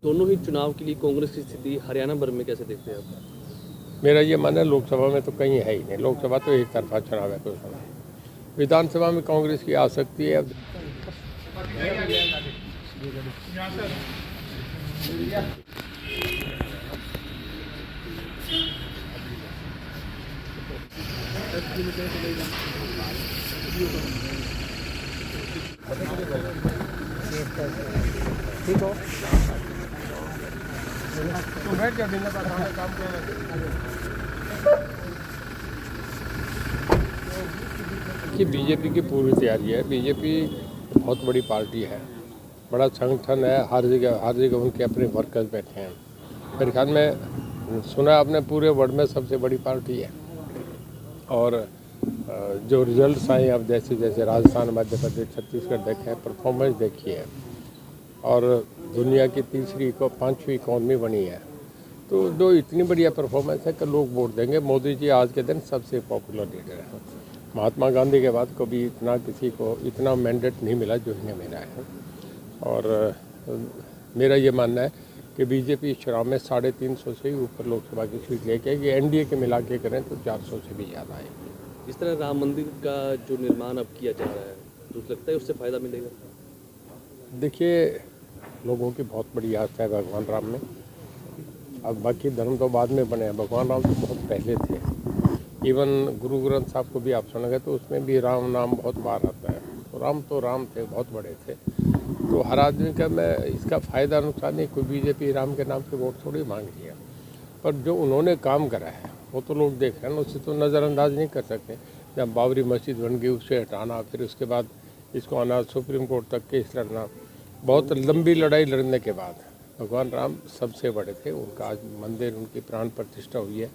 दोनों ही चुनाव के लिए कांग्रेस की स्थिति हरियाणा भर में कैसे देखते हैं आप? मेरा ये मानना है लोकसभा में तो कहीं है ही नहीं। लोकसभा तो एक तरफा चुनाव है कोई समय। विधानसभा में कांग्रेस की आसक्ति है। ठीक हो तो बैठ जा दिन का काम कि बीजेपी की पूरी तैयारी है। बीजेपी बहुत बड़ी पार्टी है, बड़ा संगठन है। हर जगह उनके अपने वर्कर्स बैठे हैं। मेरे ख्याल में सुना आपने पूरे वर्ल्ड में सबसे बड़ी पार्टी है। और जो रिजल्ट्स आए अब जैसे जैसे राजस्थान, मध्य प्रदेश, छत्तीसगढ़ देखे हैं, परफॉर्मेंस देखी है और दुनिया की पांचवी इकॉनमी बनी है, तो जो इतनी बढ़िया परफॉर्मेंस है कि लोग वोट देंगे। मोदी जी आज के दिन सबसे पॉपुलर लीडर हैं। महात्मा गांधी के बाद कभी किसी को इतना मैंडेट नहीं मिला जो इन्हें मिला है। और मेरा ये मानना है कि बीजेपी इस चुनाव में 350 से ही ऊपर लोकसभा की सीट लेके आएगी। एनडीए के मिला के करें तो 400 से भी ज़्यादा आएगी। इस तरह राम मंदिर का जो निर्माण अब किया जा रहा है, तो लगता है उससे फ़ायदा मिलेगा? देखिए, लोगों की बहुत बड़ी आस्था है भगवान राम में। अब बाकी धर्म तो बाद में बने हैं, भगवान राम तो बहुत पहले थे। इवन गुरु ग्रंथ साहब को भी आप सुनेंगे तो उसमें भी राम नाम बहुत बार आता है। तो राम थे, बहुत बड़े थे। तो हर आदमी का मैं इसका फ़ायदा नुकसान नहीं, कोई बीजेपी राम के नाम से वोट थोड़ी मांग रही है। पर जो उन्होंने काम करा है वो तो लोग देख रहे हैं ना, उससे तो नज़रअंदाज नहीं कर सकते। जब बाबरी मस्जिद बन गई उसे हटाना, फिर उसके बाद इसको आना, सुप्रीम कोर्ट तक केस लड़ना, बहुत लंबी लड़ाई लड़ने के बाद भगवान राम सबसे बड़े थे। उनका आज मंदिर, उनकी प्राण प्रतिष्ठा हुई है।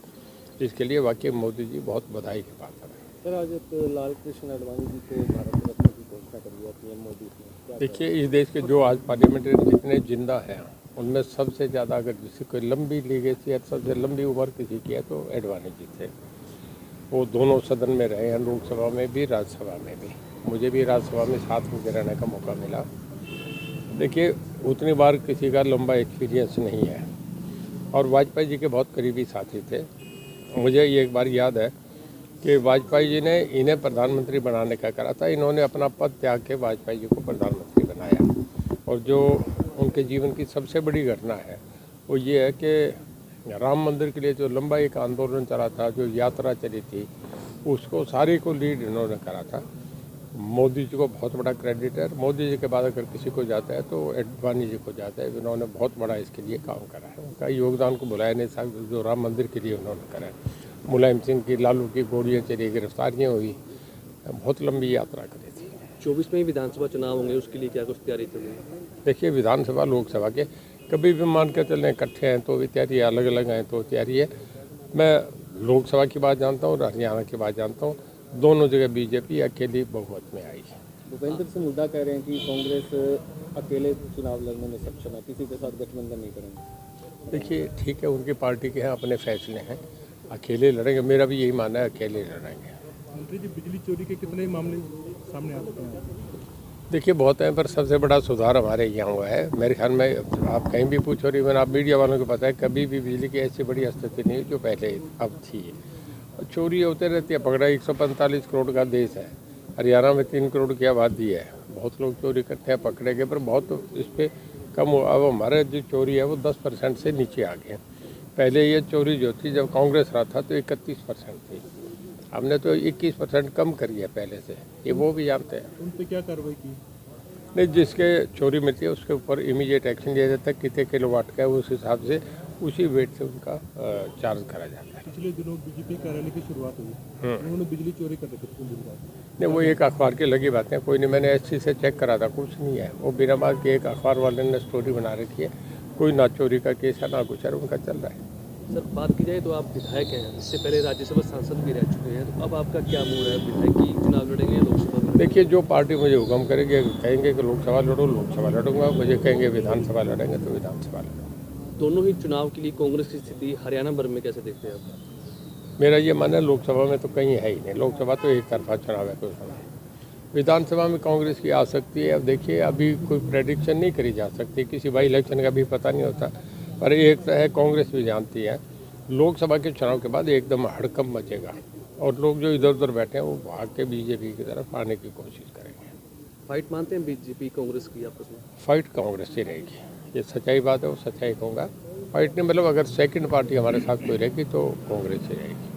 इसके लिए वाकई मोदी जी बहुत बधाई के पात्र हैं। सर, आज लाल कृष्ण आडवाणी जी को भारत रत्न की घोषणा कर दिया पीएम मोदी ने। देखिए, इस देश के जो आज पार्लियामेंट्री जितने जिंदा हैं उनमें सबसे ज़्यादा अगर किसी को लंबी लीगेसी है, सबसे लंबी उम्र किसी की है तो आडवाणी जी थे। वो दोनों सदन में रहे हैं, लोकसभा में भी, राज्यसभा में भी। मुझे भी राज्यसभा में साथ में रहने का मौका मिला। देखिए, उतनी बार किसी का लंबा एक्सपीरियंस नहीं है। और वाजपेयी जी के बहुत करीबी साथी थे। मुझे ये एक बार याद है कि वाजपेयी जी ने इन्हें प्रधानमंत्री बनाने का करा था। इन्होंने अपना पद त्याग के वाजपेयी जी को प्रधानमंत्री बनाया। और जो उनके जीवन की सबसे बड़ी घटना है वो ये है कि राम मंदिर के लिए जो लंबा एक आंदोलन चला था, जो यात्रा चली थी, उसको सारी को लीड इन्होंने करा था। मोदी जी को बहुत बड़ा क्रेडिट है। मोदी जी के बाद अगर किसी को जाता है तो आडवाणी जी को जाता है। इन्होंने बहुत बड़ा इसके लिए काम करा है। उनका योगदान को बुलाया नहीं सकता जो राम मंदिर के लिए उन्होंने करा है। मुलायम सिंह की, लालू की गोलियाँ चली, गिरफ्तारियाँ हुई, बहुत लंबी यात्रा करी थी। 24 में ही विधानसभा चुनाव होंगे, उसके लिए क्या कुछ तैयारी चल रही है? देखिए, विधानसभा लोकसभा के कभी भी मान कर चलें इकट्ठे हैं तो भी तैयारी है, अलग अलग हैं तो तैयारी है। मैं लोकसभा की बात जानता हूँ और हरियाणा की बात जानता हूँ। दोनों जगह बीजेपी अकेली बहुमत में आई है। भूपेंद्र सिंह हुड्डा कह रहे हैं कि कांग्रेस अकेले चुनाव लड़ने में सक्षम है, किसी के साथ गठबंधन नहीं करेंगे। देखिए, ठीक है, उनकी पार्टी के हैं, अपने फैसले हैं। अकेले लड़ेंगे, मेरा भी यही मानना है, अकेले लड़ेंगे। मंत्री जी, बिजली चोरी के कितने मामले सामने आ सकते हैं? देखिए, बहुत हैं, पर सबसे बड़ा सुधार हमारे यहाँ हुआ है। मेरे ख्याल में आप कहीं भी पूछो रही, मैंने आप मीडिया वालों को पता है, कभी भी बिजली की ऐसी बड़ी स्थिति नहीं जो पहले अब थी। चोरी होते रहती है, पकड़ा 145 करोड़ का देश है। हरियाणा में 3 करोड़ की आबादी है। बहुत लोग चोरी करते हैं, पकड़े गए, पर बहुत इस पर कम हुआ। अब हमारे जो चोरी है वो 10% से नीचे आ गए। पहले ये चोरी जो थी जब कांग्रेस रहा था तो 31% थी। हमने तो 21% कम करी है पहले से, ये वो भी जानते हैं। उन पर क्या कार्रवाई की? नहीं, जिसके चोरी मिलती है उसके ऊपर इमीडिएट एक्शन लिया जाता है। कितने किलोवाट का है उस हिसाब से, उसी वेट से उनका चार्ज करा जाता है। पिछले दिनों बीजेपी कार्यालय की शुरुआत हुई, उन्होंने बिजली चोरी कर रखी थी। नहीं, वो एक अखबार की लगी बातें, कोई नहीं। मैंने एससी से चेक करा था, कुछ नहीं है। वो बिना बात के एक अखबार वाले ने स्टोरी बना रखी है। कोई ना चोरी का केस है ना कुछ है, उनका चल रहा है। सर, बात की जाए तो आप विधायक हैं, इससे पहले राज्यसभा सांसद भी रह चुके हैं, तो अब आपका क्या मूड है? विधायक की चुनाव लड़ेंगे या लोकसभा में? देखिए, जो पार्टी मुझे हुक्म करेगी, कहेंगे कि लोकसभा लड़ो, लोकसभा लड़ूंगा। मुझे कहेंगे विधानसभा लड़ेंगे तो विधानसभा लड़ूंगा। दोनों ही चुनाव के लिए कांग्रेस की स्थिति हरियाणा भर में कैसे देखते हैं आप? मेरा ये मानना है लोकसभा में तो कहीं है ही नहीं। लोकसभा तो एक तरफा चुनाव है कोई समय। विधानसभा में कांग्रेस की आ सकती है। अब देखिए, अभी कोई प्रेडिक्शन नहीं करी जा सकती, किसी बाई इलेक्शन का भी पता नहीं होता। पर एक तो है, कांग्रेस भी जानती है लोकसभा के चुनाव के बाद एकदम हड़कंप मचेगा और लोग जो इधर उधर बैठे हैं वो भाग के बीजेपी की तरफ आने की कोशिश करेंगे। फाइट मानते हैं बीजेपी कांग्रेस की आपस में? फाइट कांग्रेस से रहेगी, ये सच्चाई बात है, वो सच्चाई कहूँगा। फाइट नहीं, मतलब अगर सेकंड पार्टी हमारे साथ कोई रहेगी तो कांग्रेस से रहेगी।